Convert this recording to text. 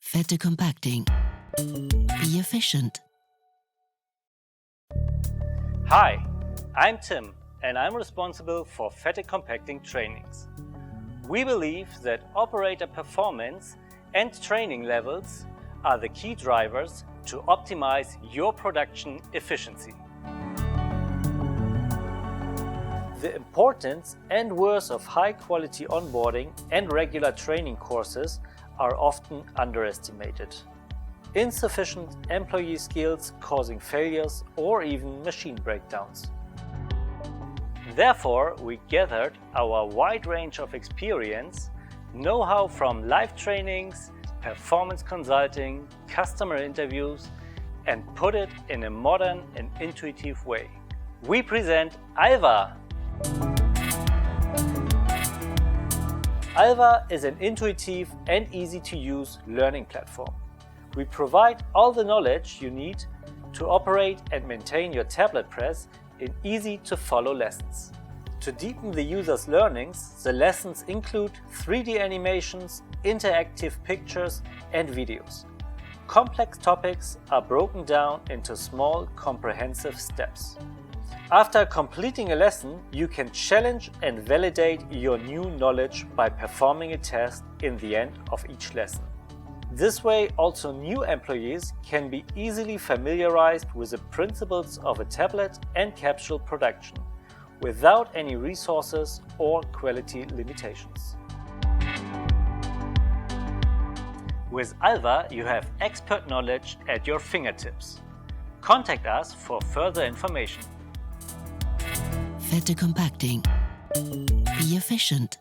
Fette Compacting. Be efficient. Hi, I'm Tim and I'm responsible for Fette Compacting trainings. We believe that operator performance and training levels are the key drivers to optimize your production efficiency. The importance and worth of high-quality onboarding and regular training courses are often underestimated. Insufficient employee skills causing failures or even machine breakdowns. Therefore, we gathered our wide range of experience, know-how from live trainings, performance consulting, customer interviews, and put it in a modern and intuitive way. We present alva. Alva is an intuitive and easy-to-use learning platform. We provide all the knowledge you need to operate and maintain your tablet press in easy-to-follow lessons. To deepen the user's learnings, the lessons include 3D animations, interactive pictures, and videos. Complex topics are broken down into small, comprehensive steps. After completing a lesson, you can challenge and validate your new knowledge by performing a test in the end of each lesson. This way, also new employees can be easily familiarized with the principles of a tablet and capsule production, without any resources or quality limitations. With alva, you have expert knowledge at your fingertips. Contact us for further information. Fette Compacting. Be efficient.